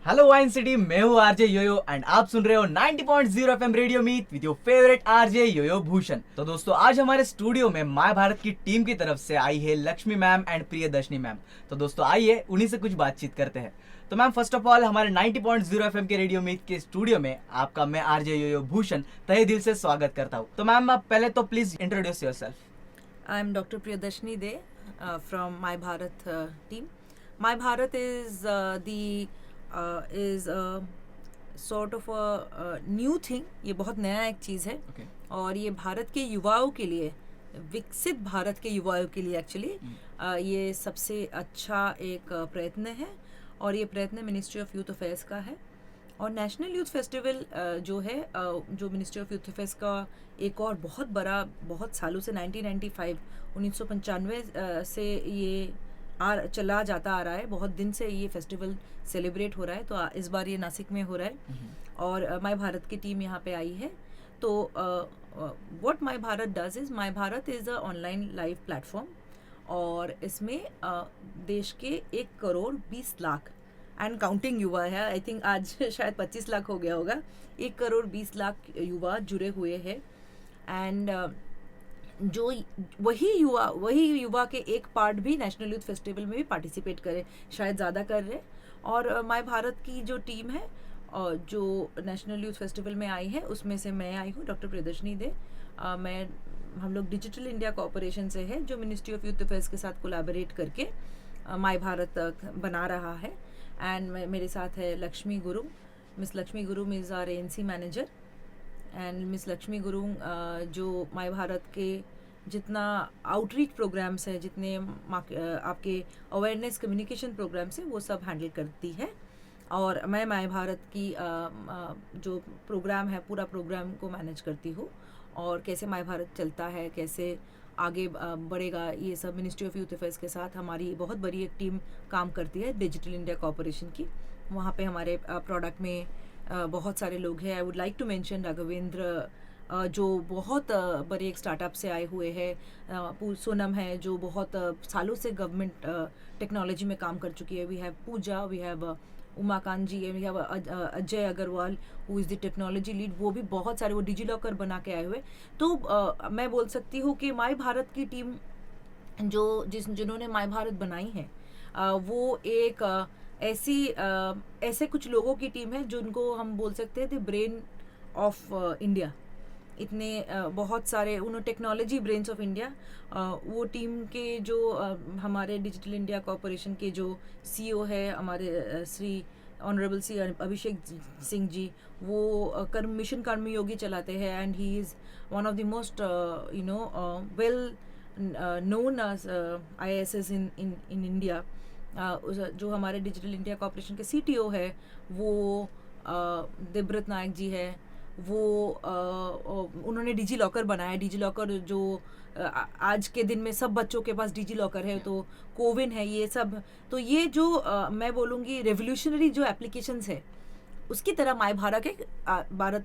Hello wine city, मैं हूँ RJ Yo Yo and आप सुन रहे हो 90.0 FM radio meet with your favourite RJ Yoyo Bhushan. तो दोस्तों, आज हमारे स्टूडियो में माय भारत की टीम की तरफ से आई है Lakshmi ma'am and Priyadarshini ma'am. तो दोस्तों आइए उन्हीं से कुछ बातचीत करते हैं। तो मैम, फर्स्ट ऑफ ऑल हमारे 90.0 एफएम के रेडियो मीट के स्टूडियो में आपका मैं आरजे योयो भूषण तहे दिल से स्वागत करता हूँ। तो मैम, आप पहले तो please introduce yourself. I am Dr. Priyadashni De from My Bharat team. My Bharat is a sort of a new thing. ये बहुत नया एक चीज़ है Okay. और ये भारत के युवाओं के लिए, विकसित भारत के युवाओं के लिए एक्चुअली ये सबसे अच्छा एक प्रयत्न है और ये प्रयत्न मिनिस्ट्री ऑफ यूथ अफेयर्स का है। और नेशनल यूथ फेस्टिवल जो है जो मिनिस्ट्री ऑफ यूथ अफेयर्स का एक और बहुत बड़ा, बहुत सालों से 1995 से ये चला जाता आ रहा है, बहुत दिन से ये फेस्टिवल सेलिब्रेट हो रहा है। तो इस बार ये नासिक में हो रहा है और माय भारत की टीम यहाँ पे आई है। तो what my Bharat does is, my Bharat is a online live platform और इसमें देश के 1 करोड़ 20 लाख एंड काउंटिंग युवा है। आई थिंक आज शायद 25 लाख हो गया होगा। 1 करोड़ 20 लाख युवा जुड़े हुए हैं एंड जो वही युवा के एक पार्ट भी नेशनल यूथ फेस्टिवल में भी पार्टिसिपेट करे, शायद ज़्यादा कर रहे। और माय भारत की जो टीम है और जो नेशनल यूथ फेस्टिवल में आई है उसमें से मैं आई हूँ, डॉक्टर प्रियदर्शनी दे। हम लोग डिजिटल इंडिया कॉर्पोरेशन से है जो मिनिस्ट्री ऑफ यूथ अफेयर्स के साथ कोलैबोरेट करके माय भारत बना रहा है। एंड मेरे साथ है लक्ष्मी गुरु, miss Lakshmi Guru is our ANC manager. And miss Lakshmi Guru जो माय भारत के जितना आउटरीच प्रोग्राम्स है, जितने आपके अवेयरनेस कम्युनिकेशन प्रोग्राम्स हैं, वो सब हैंडल करती है। और मैं माय भारत की जो प्रोग्राम है, पूरा प्रोग्राम को मैनेज करती हूँ और कैसे माय भारत चलता है, कैसे आगे बढ़ेगा, ये सब मिनिस्ट्री ऑफ यूथ अफेयर्स के साथ हमारी बहुत बड़ी एक टीम काम करती है डिजिटल इंडिया कॉर्पोरेशन की। वहाँ पे हमारे प्रोडक्ट में बहुत सारे लोग हैं। I would like to mention Raghavendra जो बहुत बड़े एक स्टार्टअप से आए हुए हैं। सोनम है जो बहुत सालों से गवर्नमेंट टेक्नोलॉजी में काम कर चुकी है। We have Pooja, we have Umakant ji, we have Ajay Agarwal who is the technology lead. वो भी बहुत सारे, वो डिजी लॉकर बना के आए हुए। तो मैं बोल सकती हूँ कि माय भारत की टीम जिन्होंने माय भारत बनाई है वो एक ऐसे कुछ लोगों की टीम है जिनको हम बोल सकते हैं द ब्रेन ऑफ इंडिया। इतने बहुत सारे उन्होंने टेक्नोलॉजी ब्रेन्स ऑफ इंडिया। वो टीम के जो हमारे डिजिटल इंडिया कॉर्पोरेशन के जो CEO है हमारे श्री ऑनरेबल सी अभिषेक सिंह जी, वो मिशन कर्मयोगी चलाते हैं and he is one of the most well known as IASs in India. जो हमारे डिजिटल इंडिया कॉर्पोरेशन के CTO है वो देवव्रत नायक जी है। वो उन्होंने डिजी लॉकर बनाया। डिजी लॉकर जो आज के दिन में सब बच्चों के पास डिजी लॉकर है, तो कोविन है, ये सब। तो ये जो मैं बोलूँगी रेवोल्यूशनरी जो एप्लीकेशंस है, उसकी तरह माय भारत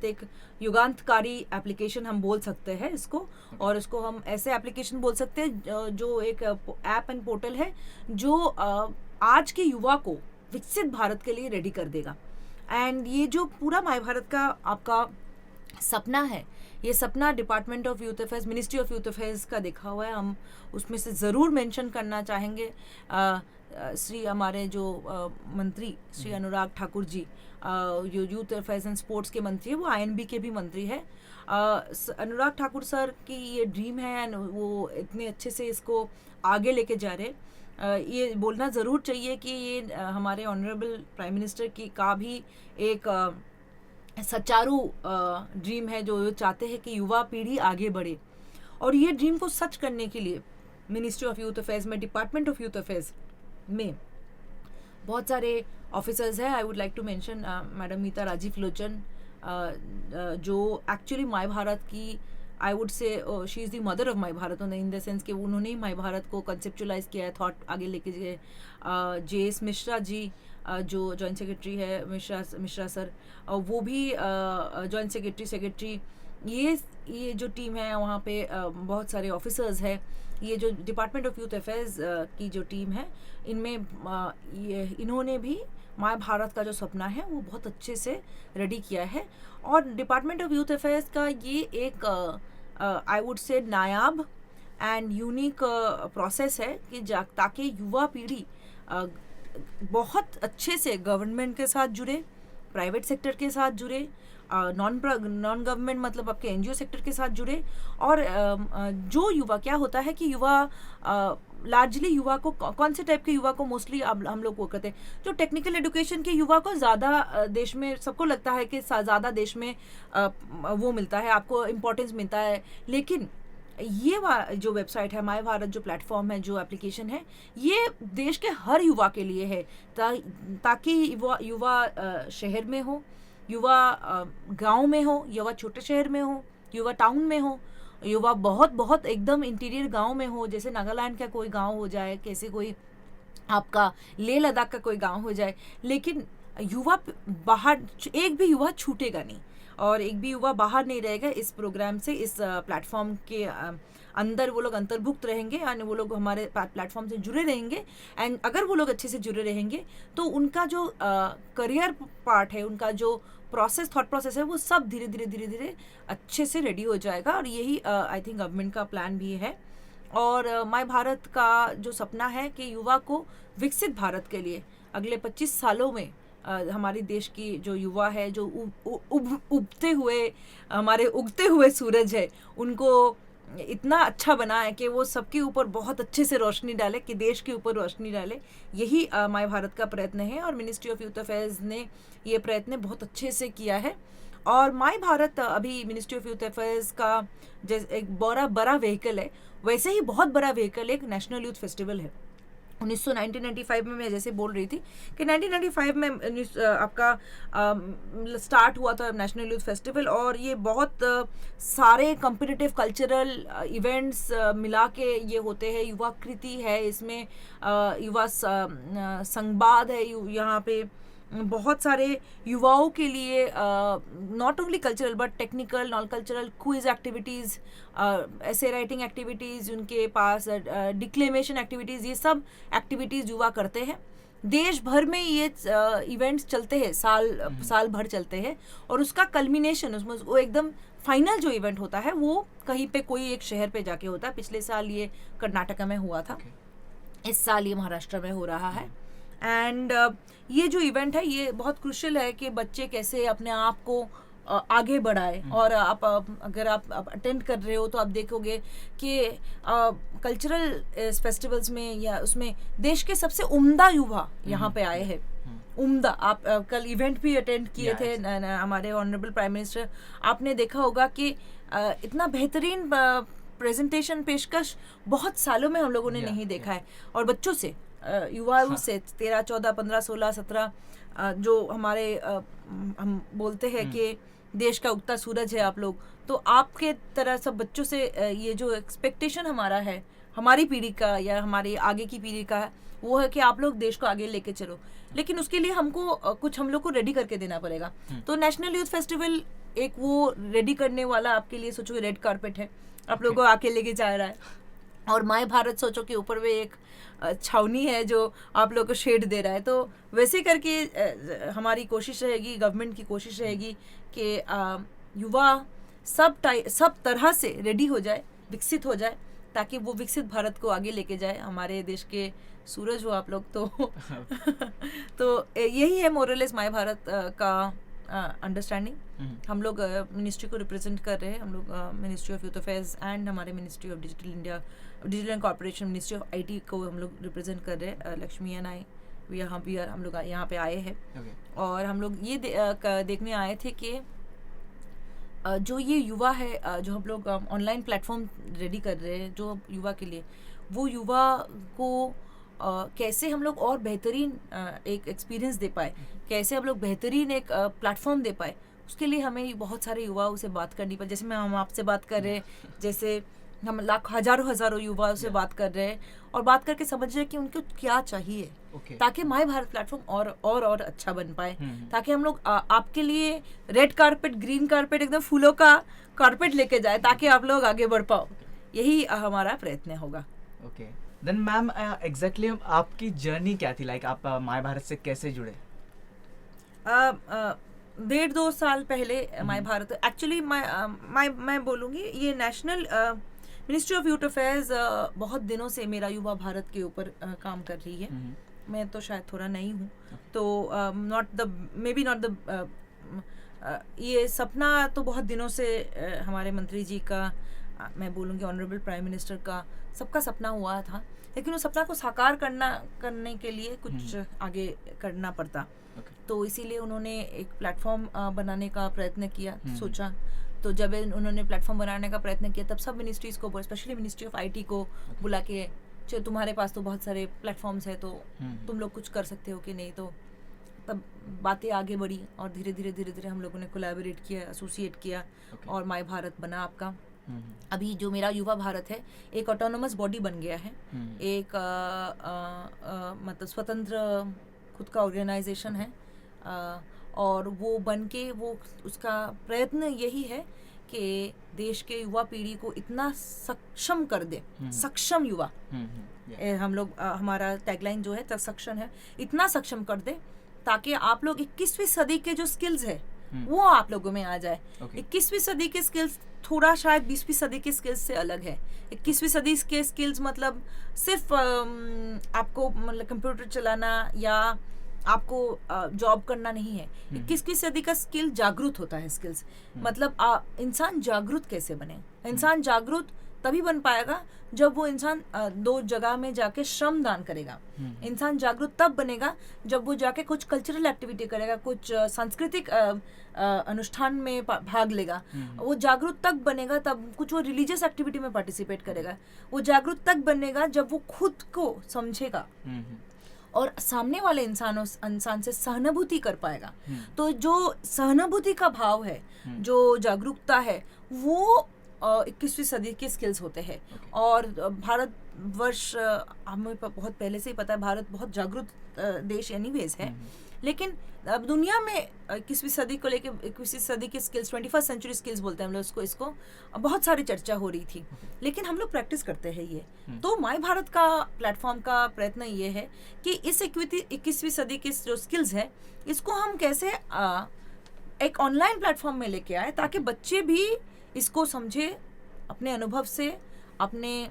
एक युगांतकारी एप्लीकेशन हम बोल सकते हैं इसको। और इसको हम ऐसे एप्लीकेशन बोल सकते हैं जो एक ऐप एंड पोर्टल है जो आज के युवा को विकसित भारत के लिए रेडी कर देगा। एंड ये जो पूरा माय भारत का आपका सपना है, ये सपना department of youth affairs, ministry of youth affairs का देखा हुआ है। हम उसमें से ज़रूर मेंशन करना चाहेंगे श्री हमारे जो मंत्री श्री अनुराग ठाकुर जी, जो यूथ अफेयर्स एंड स्पोर्ट्स के मंत्री है, वो INB के भी मंत्री है। अनुराग ठाकुर सर की ये ड्रीम है एंड वो इतने अच्छे से इसको आगे लेके जा रहे। ये बोलना ज़रूर चाहिए कि ये हमारे ऑनरेबल प्राइम मिनिस्टर की का भी एक सचारू ड्रीम है, जो चाहते हैं कि युवा पीढ़ी आगे बढ़े। और ये ड्रीम को सच करने के लिए मिनिस्ट्री ऑफ यूथ अफेयर्स में, डिपार्टमेंट ऑफ यूथ अफेयर्स में बहुत सारे ऑफिसर्स हैं। I would like to mention madam Meeta Rajeev Lochan जो एक्चुअली माय भारत की, I would say she is the mother of my Bharat in the sense कि उन्होंने ही माय भारत को कंसेप्चुलाइज किया है, थॉट आगे लेके गए। JS मिश्रा जी जो जॉइंट सेक्रेटरी है, मिश्रा सर, वो भी जॉइंट सेक्रेटरी। ये जो टीम है वहाँ पे बहुत सारे ऑफिसर्स हैं। ये जो डिपार्टमेंट ऑफ यूथ अफेयर्स की जो टीम है, इनमें इन्होंने भी माय भारत का जो सपना है वो बहुत अच्छे से रेडी किया है। और डिपार्टमेंट ऑफ यूथ अफेयर्स का ये एक आई वुड से नायाब एंड यूनिक प्रोसेस है कि ताकि युवा पीढ़ी बहुत अच्छे से गवर्नमेंट के साथ जुड़े, प्राइवेट सेक्टर के साथ जुड़े, नॉन गवर्नमेंट मतलब आपके एनजीओ सेक्टर के साथ जुड़े। और जो युवा क्या होता है कि युवा लार्जली युवा को कौन से टाइप के युवा को मोस्टली हम लोग वो करते हैं, जो टेक्निकल एजुकेशन के युवा को ज़्यादा देश में सबको लगता है कि ज़्यादा देश में वो मिलता है, आपको इम्पोर्टेंस मिलता है। लेकिन ये जो वेबसाइट है माय भारत, जो प्लेटफॉर्म है, जो एप्लीकेशन है, ये देश के हर युवा के लिए है ताकि युवा शहर में हो, युवा गांव में हो, युवा छोटे शहर में हो, युवा टाउन में हो, युवा बहुत बहुत एकदम इंटीरियर गांव में हो, जैसे नागालैंड का कोई गांव हो जाए, कैसे कोई आपका लेह लद्दाख का कोई गांव हो जाए। लेकिन युवा बाहर, एक भी युवा छूटेगा नहीं और एक भी युवा बाहर नहीं रहेगा इस प्रोग्राम से। इस प्लेटफॉर्म के अंदर वो लोग अंतर्भुक्त रहेंगे और वो लोग हमारे प्लेटफॉर्म से जुड़े रहेंगे। एंड अगर वो लोग अच्छे से जुड़े रहेंगे तो उनका जो करियर पार्ट है, उनका जो थॉट प्रोसेस है, वो सब धीरे धीरे अच्छे से रेडी हो जाएगा। और यही आई थिंक गवर्नमेंट का प्लान भी है। और माय भारत का जो सपना है कि युवा को विकसित भारत के लिए अगले 25 सालों में हमारे देश की जो युवा है, जो हमारे उगते हुए सूरज है, उनको इतना अच्छा बना है कि वो सबके ऊपर बहुत अच्छे से रोशनी डाले, कि देश के ऊपर रोशनी डाले। यही माय भारत का प्रयत्न है और मिनिस्ट्री ऑफ यूथ अफेयर्स ने ये प्रयत्न बहुत अच्छे से किया है। और माय भारत अभी मिनिस्ट्री ऑफ यूथ अफेयर्स का जैसे एक बड़ा व्हीकल है, वैसे ही बहुत बड़ा व्हीकल एक नेशनल यूथ फेस्टिवल है। 1995 में मैं जैसे बोल रही थी कि 1995 में आपका स्टार्ट हुआ था नेशनल यूथ फेस्टिवल। और ये बहुत सारे कॉम्पिटिटिव कल्चरल इवेंट्स मिला के ये होते हैं। युवा कृति है इसमें, युवा संवाद है, यहाँ पे बहुत सारे युवाओं के लिए not only cultural but technical, non cultural quiz activities, ऐसे राइटिंग एक्टिविटीज़ उनके पास, डिक्लेमेशन एक्टिविटीज़, ये सब एक्टिविटीज़ युवा करते हैं। देश भर में ये इवेंट्स चलते हैं, साल भर चलते हैं। और उसका कल्मिनेशन, उसमें वो एकदम फाइनल जो इवेंट होता है वो कहीं पे कोई एक शहर पे जाके होता है। पिछले साल ये कर्नाटका में हुआ था, इस साल ये महाराष्ट्र में हो रहा है। एंड ये जो इवेंट है ये बहुत क्रूशियल है कि बच्चे कैसे अपने आप को आगे बढ़ाए। और आप अगर आप अटेंड कर रहे हो तो आप देखोगे कि कल्चरल फेस्टिवल्स में या उसमें देश के सबसे उम्दा युवा यहाँ पे आए हैं। उम्दा, आप कल इवेंट भी अटेंड किए थे हमारे ऑनरेबल प्राइम मिनिस्टर, आपने देखा होगा कि इतना बेहतरीन प्रेजेंटेशन, पेशकश बहुत सालों में हम लोगों ने नहीं देखा है। और बच्चों से, युवाओं से 13, 14, 15, 16, 17 जो हमारे हम बोलते हैं कि देश का उगता सूरज है आप लोग, तो आपके तरह सब बच्चों से ये जो एक्सपेक्टेशन हमारा है, हमारी पीढ़ी का या हमारी आगे की पीढ़ी का है, वो है कि आप लोग देश को आगे लेके चलो। लेकिन उसके लिए हमको कुछ हम लोग को रेडी करके देना पड़ेगा। तो नेशनल यूथ फेस्टिवल एक वो रेडी करने वाला आपके लिए, सोचो रेड कारपेट है, आप लोगों को आके लेके जा रहा है। और माय भारत सोचो कि ऊपर में एक छावनी है जो आप लोगों को शेड दे रहा है। तो वैसे करके हमारी कोशिश रहेगी, गवर्नमेंट की कोशिश रहेगी कि युवा सब तरह से रेडी हो जाए, विकसित हो जाए, ताकि वो विकसित भारत को आगे लेके जाए। हमारे देश के सूरज हो आप लोग। तो यही है मोरलेस माय भारत का अंडरस्टैंडिंग। हम लोग मिनिस्ट्री को रिप्रेजेंट कर रहे हैं, हम लोग ministry of youth affairs and हमारे ministry of digital India, digital and corporation, ministry of IT को हम लोग रिप्रेजेंट कर रहे हैं। लक्ष्मी एंड आई हम लोग यहाँ पे आए हैं। और हम लोग ये देखने आए थे कि जो ये युवा है, जो हम लोग ऑनलाइन प्लेटफॉर्म रेडी कर रहे हैं जो युवा के लिए, वो युवा को कैसे हम लोग और बेहतरीन एक एक्सपीरियंस दे पाए, कैसे हम लोग बेहतरीन एक प्लेटफॉर्म दे पाए, उसके लिए हमें बहुत सारे युवाओं से बात करनी पड़ी। जैसे हम आपसे बात कर रहे हैं, जैसे हम हजारों युवाओं से बात कर रहे हैं और बात करके समझ रहे हैं कि उनको क्या चाहिए, ताकि माय भारत प्लेटफॉर्म और अच्छा बन पाए, ताकि हम लोग आपके लिए रेड कारपेट, ग्रीन कारपेट, एकदम फूलों का कारपेट लेके जाए, ताकि आप लोग आगे बढ़ पाओ। यही हमारा प्रयत्न होगा। देन मैम एग्जैक्टली आपकी जर्नी क्या थी, लाइक आप माय भारत से कैसे जुड़े? डेढ़ दो साल पहले माय भारत एक्चुअली मैं बोलूँगी ये national ministry of youth affairs बहुत दिनों से मेरा युवा भारत के ऊपर काम कर रही है। मैं तो शायद थोड़ा नई हूँ, तो मे बी नॉट द ये सपना तो बहुत दिनों से हमारे मंत्री जी का, मैं बोलूँगी ऑनरेबल प्राइम मिनिस्टर का, सबका सपना हुआ था, लेकिन उस सपना को साकार करने के लिए कुछ आगे करना पड़ता। तो इसीलिए उन्होंने एक प्लेटफॉर्म बनाने का प्रयत्न किया, सोचा। तो जब उन्होंने प्लेटफॉर्म बनाने का प्रयत्न किया तब सब मिनिस्ट्रीज को, स्पेशली मिनिस्ट्री ऑफ आईटी को बुला के, चलो तुम्हारे पास तो बहुत सारे प्लेटफॉर्म्स है, तो तुम लोग कुछ कर सकते हो कि नहीं। तो तब बातें आगे बढ़ी और धीरे धीरे हम लोगों ने कोलैबोरेट किया, एसोसिएट किया और माय भारत बना आपका। अभी जो मेरा युवा भारत है एक ऑटोनोमस बॉडी बन गया है, एक मतलब स्वतंत्र खुद का ऑर्गेनाइजेशन है, और वो बन के वो उसका प्रयत्न यही है कि देश के युवा पीढ़ी को इतना सक्षम कर दे, सक्षम युवा, हम लोग हमारा टैगलाइन जो है सक्षम है, इतना सक्षम कर दे ताकि आप लोग 21वीं सदी के जो स्किल्स है वो आप लोगों में आ जाए। 21वीं सदी के स्किल्स थोड़ा शायद 20वीं सदी के स्किल्स से अलग है। 21वीं सदी के स्किल्स मतलब सिर्फ आपको मतलब कंप्यूटर चलाना या आपको जॉब करना नहीं है। 21वीं सदी का स्किल जागरूक होता है। स्किल्स मतलब इंसान जागरूक कैसे बने, इंसान जागरूक तभी बन पाएगा जब वो इंसान दो जगह में जाके श्रम दान करेगा। इंसान जागरूक तब बनेगा जब वो जाके कुछ कल्चरल एक्टिविटी करेगा, कुछ सांस्कृतिक अनुष्ठान में भाग लेगा। वो जागरूक तक बनेगा तब कुछ वो रिलीजियस एक्टिविटी में पार्टिसिपेट करेगा। वो जागरूक तक बनेगा जब वो खुद को समझेगा और सामने वाले इंसान से सहानुभूति कर पाएगा। तो जो सहानुभूति का भाव है, जो जागरूकता है, वो 21वीं सदी के स्किल्स होते हैं। और भारत वर्ष हमें बहुत पहले से ही पता है, भारत बहुत जागरूक देश एनीवेज है, लेकिन अब दुनिया में 21वीं सदी को लेके 21वीं सदी के स्किल्स, 21st सेंचुरी स्किल्स बोलते हैं हम लोग इसको बहुत सारी चर्चा हो रही थी, लेकिन हम लोग प्रैक्टिस करते हैं ये। तो माय भारत का प्लेटफॉर्म का प्रयत्न ये है कि इस 21वीं सदी के जो स्किल्स है इसको हम कैसे एक ऑनलाइन प्लेटफॉर्म में लेके आए ताकि बच्चे भी इसको समझे अपने अनुभव से, अपने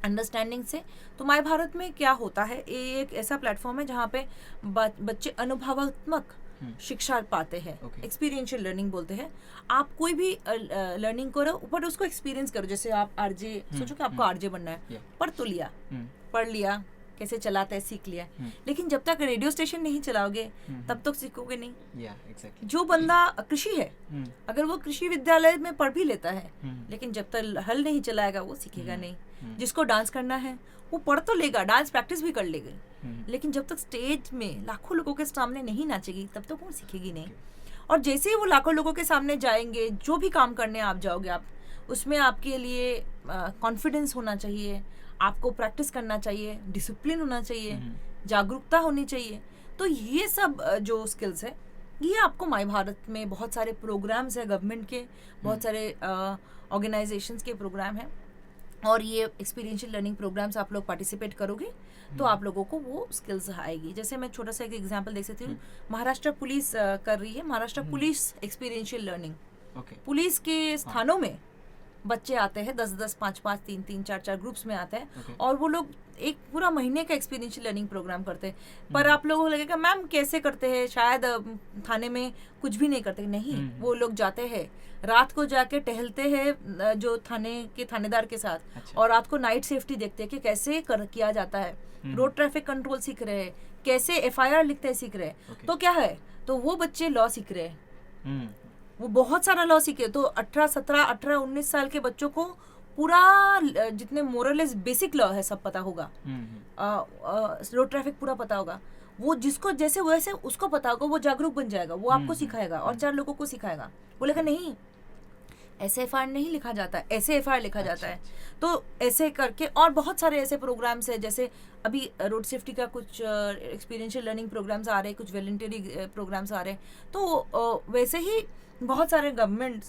अंडरस्टैंडिंग से। तो माय भारत में क्या होता है, ये एक ऐसा प्लेटफॉर्म है जहाँ पे बच्चे अनुभवात्मक शिक्षा पाते हैं। एक्सपीरियंशियल लर्निंग बोलते हैं। आप कोई भी लर्निंग करो ऊपर उसको एक्सपीरियंस करो। जैसे आप आरजे सोचो कि आपको आरजे बनना है, पढ़ लिया कैसे चलाते हैं, सीख लिया, लेकिन जब तक रेडियो स्टेशन नहीं चलाओगे तब तक सीखोगे नहीं। exactly. जो बंदा कृषि है, अगर वो कृषि विद्यालय में पढ़ भी लेता है, लेकिन जब तक हल नहीं चलाएगा वो सीखेगा नहीं। जिसको डांस करना है वो पढ़ तो लेगा, डांस प्रैक्टिस भी कर लेगा, लेकिन जब तक स्टेज में लाखों लोगों के सामने नहीं नाचेगी तब तक वो सीखेगी नहीं। और जैसे ही वो लाखों लोगों के सामने जाएंगे, जो भी काम करने आप जाओगे, आप उसमें आपके लिए कॉन्फिडेंस होना चाहिए, आपको प्रैक्टिस करना चाहिए, डिसिप्लिन होना चाहिए, जागरूकता होनी चाहिए। तो ये सब जो स्किल्स है ये आपको माय भारत में बहुत सारे प्रोग्राम्स है, गवर्नमेंट के बहुत सारे ऑर्गेनाइजेशंस के प्रोग्राम हैं, और ये एक्सपीरियंशियल लर्निंग प्रोग्राम्स आप लोग पार्टिसिपेट करोगे तो आप लोगों को वो स्किल्स आएगी। जैसे मैं छोटा सा एक एग्जांपल देख सकती हूँ, महाराष्ट्र पुलिस कर रही है Maharashtra police experiential learning. Police के स्थानों में बच्चे आते हैं 10-10, 5-5, 3-3, 4-4 ग्रुप्स में आते हैं, और वो लोग एक पूरा महीने का एक्सपीरियंशियल लर्निंग प्रोग्राम करते हैं। पर आप लोगों को लगेगा मैम कैसे करते हैं, शायद थाने में कुछ भी नहीं करते। नहीं, वो लोग जाते हैं, रात को जाके टहलते हैं जो थाने के थानेदार के साथ। अच्छा। और रात को नाइट सेफ्टी देखते हैं कि कैसे किया जाता है, रोड ट्रैफिक कंट्रोल सीख रहे हैं, कैसे FIR लिखते हैं सीख रहे हैं। तो क्या है, तो वो बच्चे लॉ सीख रहे हैं, वो बहुत सारा लॉ सीखे। तो 18, 17, 18, 19 साल के बच्चों को पूरा जितने मोरलेस बेसिक लॉ है सब पता होगा, रोड ट्रैफिक पूरा पता होगा। वो जिसको जैसे वैसे उसको पता होगा, वो जागरूक बन जाएगा, वो आपको सिखाएगा और 4 लोगों को सिखाएगा। बोलेगा नहीं ऐसे FIR नहीं लिखा जाता है, ऐसे FIR लिखा जाता है। तो ऐसे करके और बहुत सारे ऐसे प्रोग्राम्स है, जैसे अभी रोड सेफ्टी का कुछ एक्सपीरियंशियल लर्निंग प्रोग्राम्स आ रहे हैं, कुछ वॉलंटरी प्रोग्राम्स आ रहे हैं। तो वैसे ही बहुत सारे गवर्नमेंट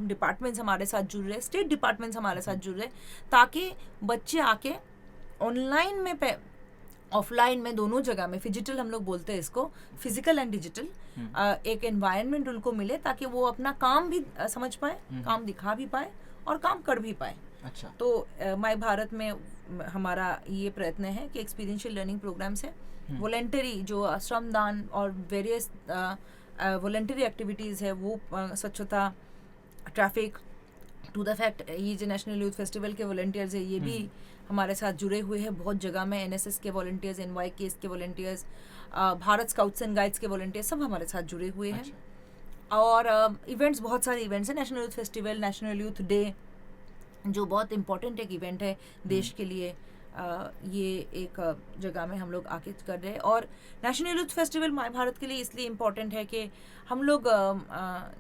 डिपार्टमेंट्स हमारे साथ जुड़ रहे हैं, स्टेट डिपार्टमेंट्स हमारे साथ जुड़ रहे हैं, ताकि बच्चे आके ऑनलाइन में ऑफलाइन में दोनों जगह में फिजिटल हम लोग बोलते हैं इसको, फिजिकल एंड डिजिटल, एक एनवायरनमेंट उनको मिले ताकि वो अपना काम भी समझ पाए, काम दिखा भी पाए और काम कर भी पाए। अच्छा। तो माय भारत में हमारा ये प्रयत्न है कि एक्सपीरियंशियल लर्निंग प्रोग्राम्स है, वॉलेंटरी जो श्रमदान और वेरियस वॉलेंटरी एक्टिविटीज़ है, वो स्वच्छता, ट्रैफिक, टू द फैक्ट ये जो नेशनल यूथ फेस्टिवल के वॉलेंटियर्स है ये भी हमारे साथ जुड़े हुए हैं बहुत जगह में, एनएसएस के वॉलेंटियर्स, एनवाईकेएस के volunteers, Bharat scouts and guides के वॉलेंटियर्स, सब हमारे साथ जुड़े हुए हैं। और इवेंट्स, बहुत सारे इवेंट्स हैं, national youth festival, national youth day जो बहुत इम्पोर्टेंट एक इवेंट है देश के लिए, ये एक जगह में हम लोग आके कर रहे हैं। और national youth festival my Bharat के लिए इसलिए इम्पोर्टेंट है कि हम लोग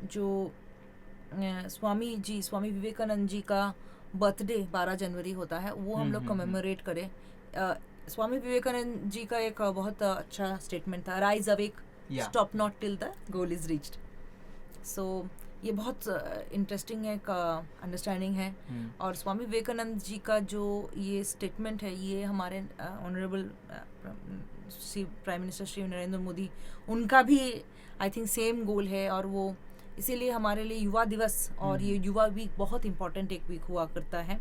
जो स्वामी विवेकानंद जी का बर्थडे 12 जनवरी होता है, वो हम लोग कमेमोरेट करें। स्वामी विवेकानंद जी का एक बहुत अच्छा स्टेटमेंट था, rise awake, stop not till the goal is reached. So ये बहुत इंटरेस्टिंग एक अंडरस्टैंडिंग है। और स्वामी विवेकानंद जी का जो ये स्टेटमेंट है, ये हमारे honourable prime minister Shri Narendra Modi, उनका भी आई थिंक सेम गोल है। और वो इसीलिए हमारे लिए युवा दिवस और ये युवा वीक बहुत इम्पोर्टेंट एक वीक हुआ करता है।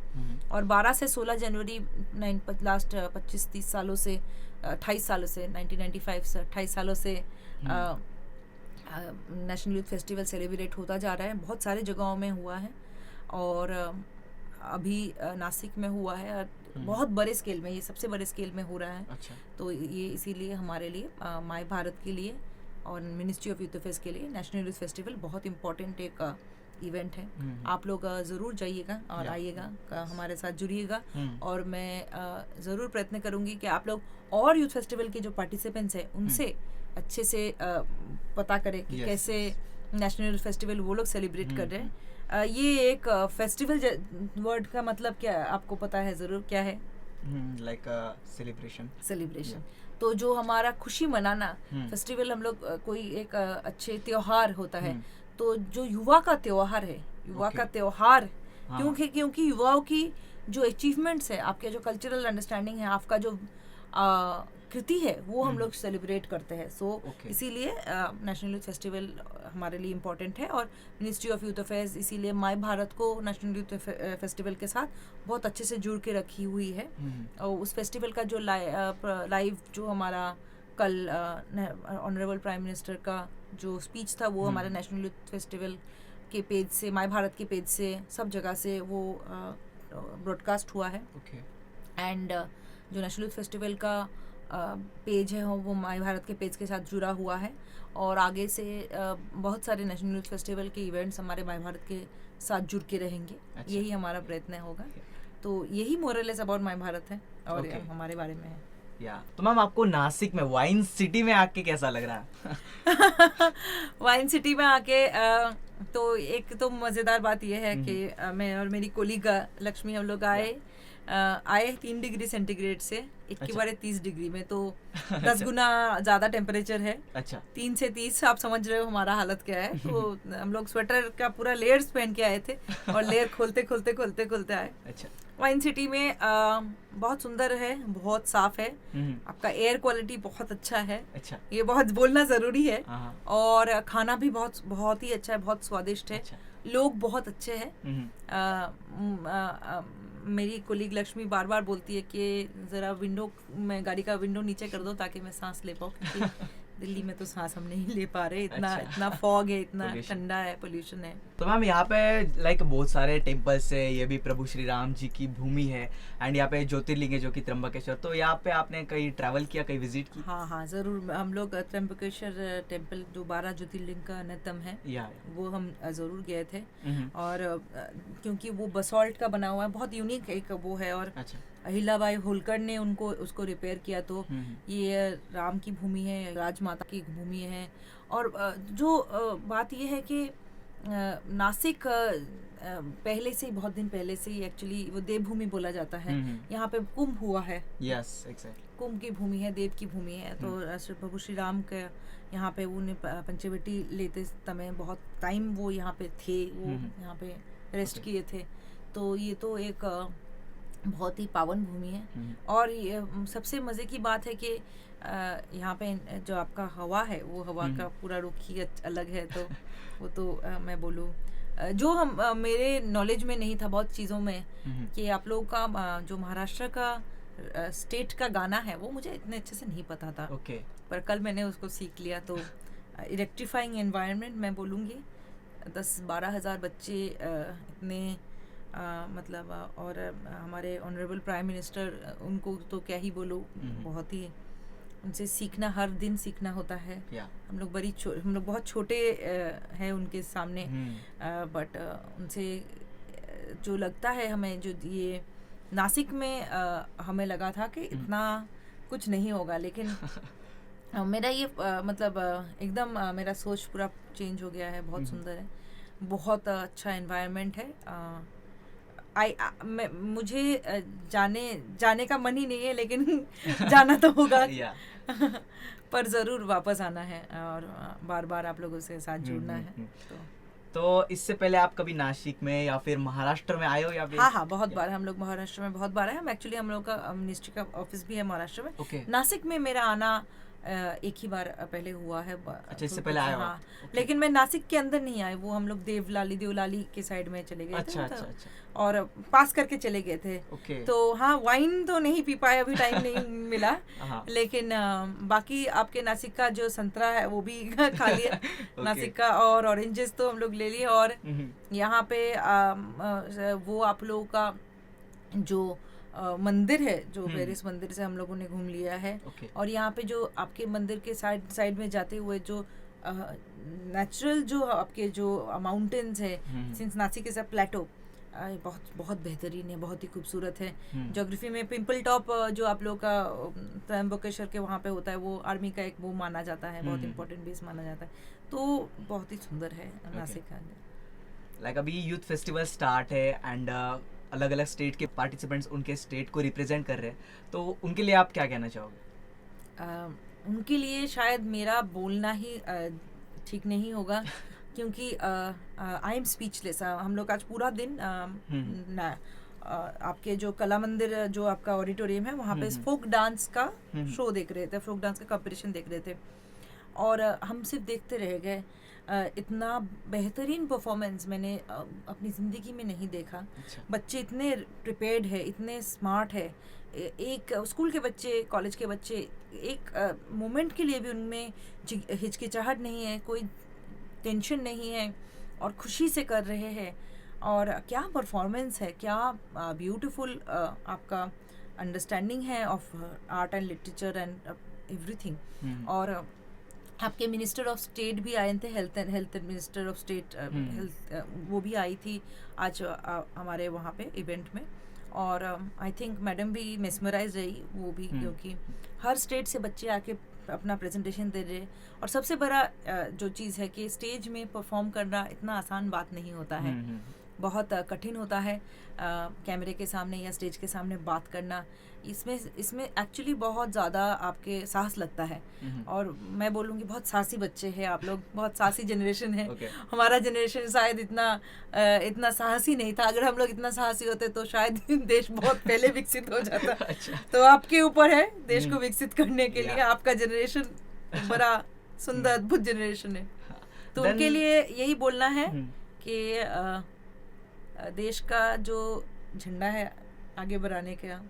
और 12 से 16 जनवरी लास्ट 25-30 सालों से 28 सालों से 1995 से 28 सालों से नेशनल यूथ फेस्टिवल सेलिब्रेट होता जा रहा है। बहुत सारे जगहों में हुआ है और अभी नासिक में हुआ है और बहुत बड़े स्केल में, ये सबसे बड़े स्केल में हो रहा है। अच्छा। तो ये इसीलिए हमारे लिए माय भारत के लिए और मिनिस्ट्री ऑफ यूथ अफेयर्स के लिए नेशनल यूथ फेस्टिवल बहुत इम्पोर्टेंट एक इवेंट है। आप लोग ज़रूर जाइएगा और आइएगा, हमारे साथ जुड़िएगा। और मैं ज़रूर प्रयत्न करूँगी कि आप लोग और यूथ फेस्टिवल के जो पार्टिसिपेंट्स हैं उनसे अच्छे से पता करें कि कैसे नेशनल यूथ फेस्टिवल वो लोग सेलिब्रेट कर रहे हैं। ये एक फेस्टिवल वर्ड का मतलब क्या है आपको पता है ज़रूर, क्या है? Like celebration. तो जो हमारा खुशी मनाना फेस्टिवल, हम लोग कोई एक अच्छे त्योहार होता है, तो जो युवा का त्योहार है, युवा का त्योहार क्योंकि युवाओं की जो अचीवमेंट्स है, आपके जो कल्चरल अंडरस्टैंडिंग है, आपका जो कृति है, वो हम लोग सेलिब्रेट करते हैं। सो इसीलिए नेशनल यूथ फेस्टिवल हमारे लिए इम्पोर्टेंट है। और मिनिस्ट्री ऑफ यूथ अफेयर्स इसीलिए माय भारत को नेशनल यूथ फेस्टिवल के साथ बहुत अच्छे से जुड़ के रखी हुई है। और उस फेस्टिवल का जो लाइव जो हमारा कल ऑनरेबल प्राइम मिनिस्टर का जो स्पीच था, वो हमारे नेशनल यूथ फेस्टिवल के पेज से, माय भारत के पेज से, सब जगह से वो ब्रॉडकास्ट हुआ है। एंड जो नेशनल यूथ फेस्टिवल का पेज है वो माय भारत के पेज के साथ जुड़ा हुआ है। और आगे से बहुत सारे नेशनल यूथ फेस्टिवल के इवेंट्स हमारे माय भारत के साथ जुड़ के रहेंगे। अच्छा। यही हमारा प्रयत्न होगा। तो यही मोरलेस अबाउट माय भारत है और हमारे बारे में है। तो मैम, आपको नासिक में वाइन सिटी में आके कैसा लग रहा है? वाइन सिटी में आके तो एक तो मज़ेदार बात यह है कि मैं और मेरी कोलीग लक्ष्मी, हम लोग आए 3 डिग्री सेंटीग्रेड से 30 डिग्री में, तो 10 गुना ज़्यादा टेम्परेचर है। अच्छा। 3 से 30 आप समझ रहे हो हमारा हालत क्या है। तो हम लोग स्वेटर का पूरा लेयर्स पहन के आए थे और लेयर खोलते आए। अच्छा। वाइन सिटी में बहुत सुंदर है, बहुत साफ है, आपका एयर क्वालिटी बहुत अच्छा है। अच्छा। ये बहुत बोलना ज़रूरी है। और खाना भी बहुत ही अच्छा है, बहुत स्वादिष्ट है। अच्छा। लोग बहुत अच्छे हैं। मेरी कोलीग लक्ष्मी बार बार बोलती है कि ज़रा गाड़ी का विंडो नीचे कर दो ताकि मैं सांस ले पाऊँ, क्योंकि दिल्ली में तो सांस हम नहीं ले पा रहे, इतना फॉग है, इतना ठंडा है, पोल्यूशन है। तो मैम, यहाँ पे लाइक बहुत सारे टेम्पल्स है, ये भी प्रभु श्री राम जी की भूमि है, एंड यहाँ पे ज्योतिर्लिंग है जो कि त्र्यंबकेश्वर। तो यहाँ पे आपने कहीं ट्रैवल किया, कहीं विजिट की? हाँ ज़रूर। हम लोग त्र्यंबकेश्वर टेम्पल जो 12 ज्योतिर्लिंग का अन्यतम है, वो हम ज़रूर गए थे। और क्योंकि वो बसॉल्ट का बना हुआ है, बहुत यूनिक एक वो है। और अहिल्याबाई होलकर ने उसको रिपेयर किया। तो ये राम की भूमि है, राजमाता की भूमि है। और जो बात ये है कि नासिक पहले से ही, बहुत दिन पहले से ही एक्चुअली वो देवभूमि बोला जाता है। यहाँ पे कुंभ हुआ है। Yes, exactly. कुंभ की भूमि है, देव की भूमि है। तो प्रभु श्री राम के यहाँ पे उन्हें पंचवटी लेते समय बहुत टाइम वो यहाँ पे थे, वो यहाँ पे रेस्ट किए थे। तो ये तो एक बहुत ही पावन भूमि है। और ये सबसे मज़े की बात है कि यहाँ पे जो आपका हवा है वो हवा का पूरा रुख ही अलग है। तो वो तो मैं बोलूँ जो हम मेरे नॉलेज में नहीं था बहुत चीज़ों में कि आप लोगों का जो महाराष्ट्र का स्टेट का गाना है वो मुझे इतने अच्छे से नहीं पता था। पर कल मैंने उसको सीख लिया। तो इलेक्ट्रीफाइंग एनवायरनमेंट मैं बोलूँगी 10-12 हज़ार बच्चे इतने मतलब और हमारे ऑनरेबल प्राइम मिनिस्टर उनको तो क्या ही बोलो, बहुत ही उनसे सीखना, हर दिन सीखना होता है। हम लोग हम लोग बहुत छोटे हैं उनके सामने, बट उनसे जो लगता है हमें, जो ये नासिक में हमें लगा था कि इतना कुछ नहीं होगा, लेकिन मेरा ये मतलब एकदम मेरा सोच पूरा चेंज हो गया है। बहुत सुंदर है, बहुत अच्छा एनवायरनमेंट है। मुझे जाने का मन ही नहीं है, लेकिन जाना तो होगा। पर ज़रूर वापस आना है और बार बार आप लोगों से साथ जुड़ना है। तो इससे पहले आप कभी नासिक में या फिर महाराष्ट्र में आए हो या फिर? हाँ, बहुत बार हम लोग महाराष्ट्र में बहुत बार आए। हम एक्चुअली हम लोग का मिनिस्ट्री का ऑफिस भी है महाराष्ट्र में। नासिक में मेरा आना एक ही बार पहले हुआ है। अच्छा, इससे पहले आया? हाँ, लेकिन मैं नासिक के अंदर नहीं आई। वो हम लोग देवलाली के साइड में चले गए थे। अच्छा। और पास करके चले गए थे। तो हाँ, वाइन तो नहीं पी पाए, अभी टाइम नहीं मिला। लेकिन बाकी आपके नासिक का जो संतरा है वो भी खा लिया। नासिक का और ऑरेंजेस तो हम लोग ले लिए। और यहाँ पे वो आप लोगों का जो मंदिर है, जो पेरिस मंदिर से हम लोगों ने घूम लिया है। और यहाँ पे जो आपके मंदिर के साइड में जाते हुए जो नेचुरल जो आपके जो माउंटेन्स है, सिंस नासिक इज अ प्लेटो, बहुत बेहतरीन है, बहुत ही खूबसूरत है। ज्योग्राफी में पिंपल टॉप जो आप लोग का त्र्यंबकेश्वर के वहाँ पे होता है, वो आर्मी का एक वो माना जाता है, बहुत इंपॉर्टेंट बेस माना जाता है। तो बहुत ही सुंदर है नासिक का। लाइक अभी यूथ फेस्टिवल स्टार्ट है एंड अलग अलग स्टेट के पार्टिसिपेंट्स उनके स्टेट को रिप्रेजेंट कर रहे हैं, तो उनके लिए आप क्या कहना चाहोगे? उनके लिए शायद मेरा बोलना ही ठीक नहीं होगा, क्योंकि आई एम स्पीचलेस। हम लोग आज पूरा दिन आपके जो कला मंदिर, जो आपका ऑडिटोरियम है, वहाँ पे फोक डांस का शो देख रहे थे, फोक डांस का कंपटीशन देख रहे थे। और हम सिर्फ देखते रह गए। इतना बेहतरीन परफॉर्मेंस मैंने अपनी ज़िंदगी में नहीं देखा। अच्छा। बच्चे इतने प्रिपेयर्ड है, इतने स्मार्ट है। एक स्कूल के बच्चे, कॉलेज के बच्चे, एक मोमेंट के लिए भी उनमें हिचकिचाहट नहीं है, कोई टेंशन नहीं है, और खुशी से कर रहे हैं। और क्या परफॉर्मेंस है, क्या ब्यूटीफुल आपका अंडरस्टैंडिंग है of art and literature and everything. और आपके मिनिस्टर ऑफ स्टेट भी आए थे, health minister of state health, वो भी आई थी आज हमारे वहाँ पे इवेंट में। और आई थिंक मैडम भी मेस्मराइज रही, वो भी, क्योंकि हर स्टेट से बच्चे आके अपना प्रेजेंटेशन दे रहे। और सबसे बड़ा जो चीज़ है कि स्टेज में परफॉर्म करना इतना आसान बात नहीं होता है, बहुत कठिन होता है कैमरे के सामने या स्टेज के सामने बात करना। इसमें एक्चुअली बहुत ज़्यादा आपके साहस लगता है। और मैं बोलूँगी बहुत साहसी बच्चे हैं आप लोग, बहुत साहसी जनरेशन है। हमारा जनरेशन शायद इतना साहसी नहीं था। अगर हम लोग इतना साहसी होते तो शायद देश बहुत पहले विकसित हो जाता। तो आपके ऊपर है देश को विकसित करने के लिए। आपका जनरेशन बड़ा सुंदर अद्भुत जनरेशन है। तो उनके लिए यही बोलना है कि देश का जो झंडा है आगे बढ़ाने का,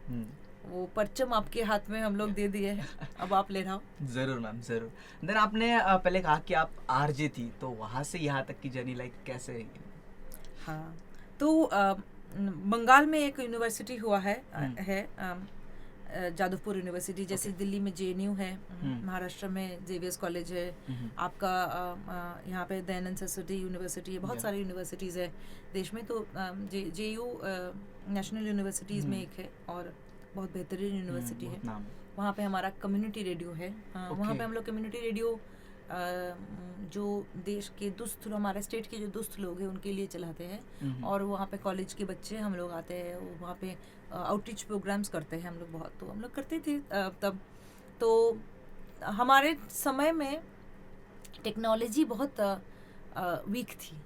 वो परचम आपके हाथ में हम लोग दे दिए हैं, अब आप ले रहा हो। जरूर मैम, जरूर। देन आपने पहले कहा कि आप आरजे थी, तो वहाँ से यहाँ तक की जर्नी लाइक कैसे रही? हाँ, तो बंगाल में एक यूनिवर्सिटी हुआ है जादवपुर यूनिवर्सिटी, जैसे दिल्ली में JNU है, महाराष्ट्र में जेवियर्स कॉलेज है, आपका यहाँ पे दयानंद सरस्वती यूनिवर्सिटी है, बहुत सारी यूनिवर्सिटीज़ है देश में। तो JU नेशनल यूनिवर्सिटीज़ में एक है और बहुत बेहतरीन यूनिवर्सिटी है। वहाँ पे हमारा कम्युनिटी रेडियो है। वहाँ पे हम लोग कम्युनिटी रेडियो जो देश के दुस्त, हमारे स्टेट के जो दुस्त लोग हैं उनके लिए चलाते हैं। और वहाँ पे कॉलेज के बच्चे हम लोग आते हैं, वहाँ पे आउटरीच प्रोग्राम्स करते हैं हम लोग बहुत। तो हम लोग करते थे तब। तो हमारे समय में टेक्नोलॉजी बहुत वीक थी।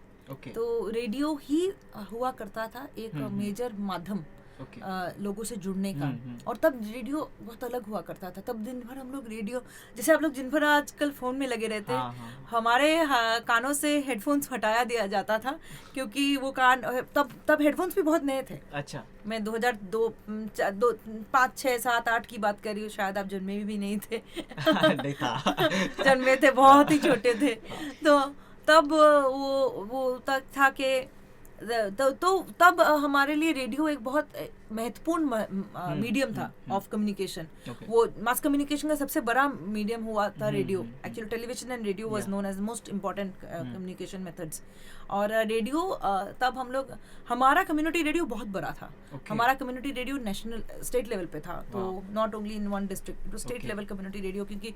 तो रेडियो ही हुआ करता था एक मेजर माध्यम Okay. लोगों से जुड़ने का। और तब रेडियो बहुत अलग हुआ करता था। तब दिन भर हम लोग रेडियो, जैसे आप लोग दिन भर आजकल फ़ोन में लगे रहते हैं, हमारे कानों से हेडफोन्स हटाया दिया जाता था, क्योंकि वो कान तब हेडफोन्स भी बहुत नए थे। अच्छा। मैं 2002 5 6 7 8 की बात कर रही हूँ, शायद आप जन्मे भी नहीं थे। नहीं था। जन्मे थे, बहुत ही छोटे थे। तो तब वो तक था कि तब हमारे लिए रेडियो एक बहुत महत्वपूर्ण मीडियम था ऑफ कम्युनिकेशन। वो मास कम्युनिकेशन का सबसे बड़ा मीडियम हुआ था radio. Actually television and radio was known as most important communication methods. और रेडियो तब हम लोग, हमारा कम्युनिटी रेडियो बहुत बड़ा था। हमारा community radio national state level पे था, तो not only in one district, तो स्टेट लेवल कम्युनिटी रेडियो, क्योंकि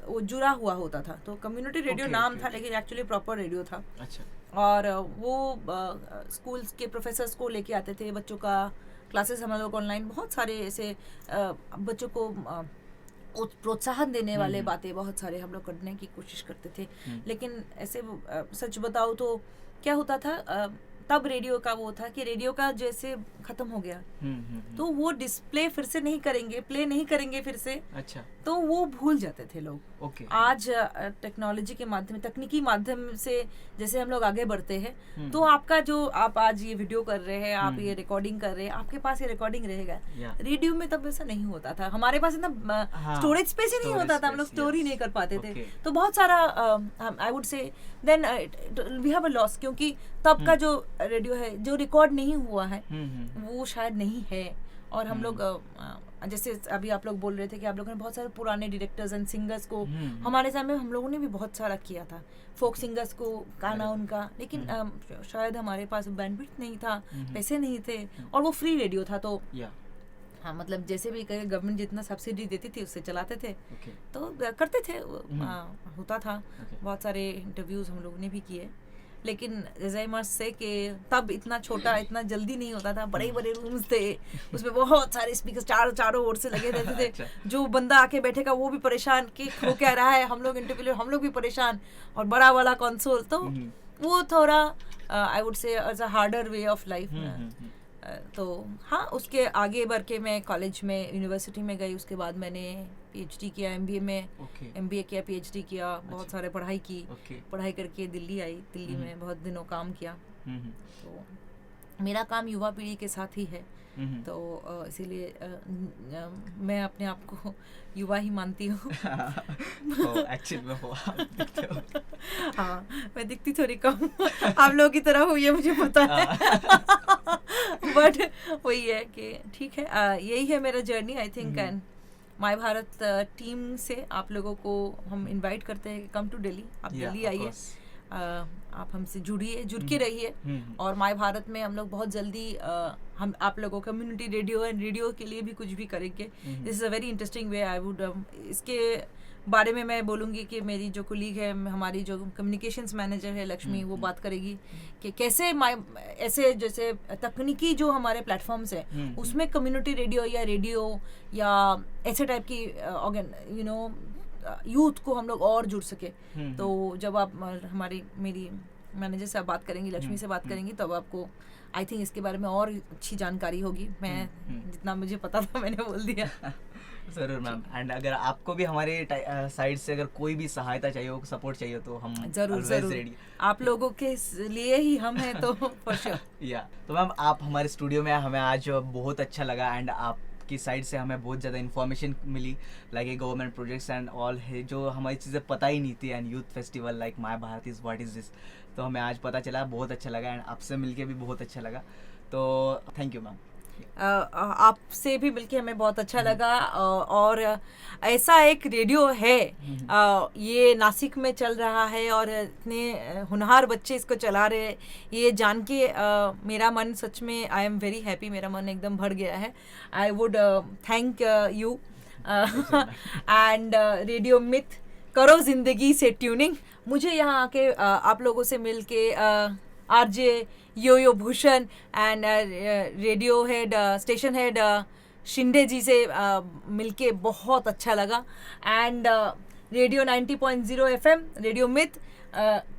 वो जुड़ा हुआ होता था। तो कम्युनिटी रेडियो नाम था, लेकिन एक्चुअली प्रॉपर रेडियो था। अच्छा। और वो स्कूल्स के प्रोफेसर्स को लेके आते थे, बच्चों का क्लासेस हम लोग ऑनलाइन, बहुत सारे ऐसे बच्चों को प्रोत्साहन देने वाले बातें बहुत सारे हम लोग करने की कोशिश करते थे। लेकिन ऐसे सच बताओ तो क्या होता था, तब रेडियो का वो था कि रेडियो का जैसे खत्म हो गया, तो वो डिस्प्ले फिर से नहीं करेंगे, प्ले नहीं करेंगे फिर से। अच्छा। तो वो भूल जाते थे लोग। ओके। आज टेक्नोलॉजी के माध्यम, तकनीकी माध्यम से जैसे हम लोग आगे बढ़ते हैं, तो आपका जो आप आज ये वीडियो कर रहे हैं, आप ये रिकॉर्डिंग कर रहे हैं, आपके पास ये रिकॉर्डिंग रहेगा। रेडियो में तब ऐसा नहीं होता था, हमारे पास इतना स्टोरेज स्पेस ही नहीं होता था, हम लोग स्टोर ही नहीं कर पाते थे। तो बहुत सारा I would say then we have a loss, क्योंकि तब का जो रेडियो है जो रिकॉर्ड नहीं हुआ है वो शायद नहीं है। और हम लोग जैसे अभी आप लोग बोल रहे थे कि आप लोगों ने बहुत सारे पुराने डायरेक्टर्स एंड सिंगर्स को, हमारे समय में हम लोगों ने भी बहुत सारा किया था, फोक सिंगर्स को गाना उनका, लेकिन शायद हमारे पास बैंडविड्थ नहीं था, पैसे नहीं थे, और वो फ्री रेडियो था। तो हाँ, मतलब जैसे भी गवर्नमेंट जितना सब्सिडी देती थी उससे चलाते थे। तो करते थे, होता था। बहुत सारे इंटरव्यूज हम लोगों ने भी किए, लेकिन एज आई मस्ट से कि तब इतना छोटा, इतना जल्दी नहीं होता था। बड़े बड़े रूम्स थे, उसमें बहुत सारे स्पीकर्स चारों ओर से लगे रहते थे। जो बंदा आके बैठेगा वो भी परेशान कि हो क्या रहा है, हम लोग इंटरव्यू, हम लोग भी परेशान, और बड़ा वाला कंसोल। तो वो थोड़ा I would say as a harder way of life. तो हाँ, उसके आगे बढ़ के मैं कॉलेज में, यूनिवर्सिटी में गई। उसके बाद मैंने PhD किया, MBA में MBA किया, PhD किया, बहुत सारे पढ़ाई की। पढ़ाई करके दिल्ली आई, दिल्ली में बहुत दिनों काम किया। तो मेरा काम युवा पीढ़ी के साथ ही है, तो इसीलिए मैं अपने आप को युवा ही मानती हूँ। हाँ, मैं दिखती थोड़ी कम आप लोगों की तरह हूँ, ये मुझे पता है। बट वही है कि ठीक है, यही है मेरा journey I think. And my Bharat team से आप लोगों को हम इनवाइट करते हैं, कम टू दिल्ली, आप दिल्ली आइए, आप हमसे जुड़ के रहिए। और माय भारत में हम लोग बहुत जल्दी हम आप लोगों कम्युनिटी रेडियो एंड रेडियो के लिए भी कुछ भी करेंगे। This is a very interesting way. I would इसके बारे में मैं बोलूँगी कि मेरी जो कोलीग है, हमारी जो कम्युनिकेशंस मैनेजर है लक्ष्मी, वो बात करेगी कि कैसे ऐसे जैसे तकनीकी जो हमारे प्लेटफॉर्म्स है उसमें कम्युनिटी रेडियो या ऐसे टाइप की यूथ को हम लोग और जुड़ सके। तो जब आप मेरी मैनेजर से आप बात करेंगी, लक्ष्मी से बात करेंगी, तब आपको आई थिंक इसके बारे में और अच्छी जानकारी होगी। मैं जितना मुझे पता था मैंने बोल दिया। जरूर मैम। एंड अगर आपको भी हमारे साइड से अगर कोई भी सहायता चाहिए हो, सपोर्ट चाहिए, तो हम जरूर आप लोगों के लिए ही हम हैं, तो फॉर श्योर। तो मैम, आप हमारे स्टूडियो में हमें आज बहुत अच्छा लगा। एंड आपकी साइड से हमें बहुत ज़्यादा इन्फॉर्मेशन मिली, like government projects and all है जो हमारी चीज़ें पता ही नहीं थी। And youth festival like my Bharat is what is this, तो हमें आज पता चला, बहुत अच्छा लगा। एंड आपसे मिलके भी बहुत अच्छा लगा, तो थैंक यू मैम। आपसे भी मिलके हमें बहुत अच्छा लगा। और ऐसा एक रेडियो है, ये नासिक में चल रहा है और इतने होनहार बच्चे इसको चला रहे हैं, ये जान के मेरा मन सच में, आई एम वेरी हैप्पी, मेरा मन एकदम भर गया है। I would thank you and radio मिथ, करो जिंदगी से ट्यूनिंग। मुझे यहाँ आके आप लोगों से मिलके RJ yo Bhushan and radio head, station head Shinde ji से मिलके बहुत अच्छा लगा। एंड रेडियो 90.0 FM, रेडियो मिथ,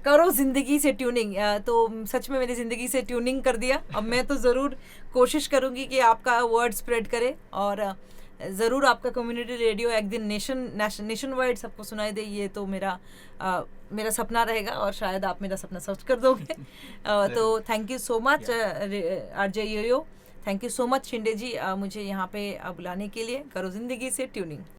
करो जिंदगी से ट्यूनिंग, तो सच में मेरी ज़िंदगी से ट्यूनिंग कर दिया। अब मैं तो ज़रूर कोशिश करूँगी कि आपका वर्ड स्प्रेड करे और ज़रूर आपका कम्युनिटी रेडियो एक दिन नेशन वाइड सबको सुनाई दे। ये तो मेरा सपना रहेगा और शायद आप मेरा सपना सच कर दोगे। तो thank you so much RJ yoyo, thank you so much Shinde ji मुझे यहाँ पे बुलाने के लिए। करो ज़िंदगी से ट्यूनिंग।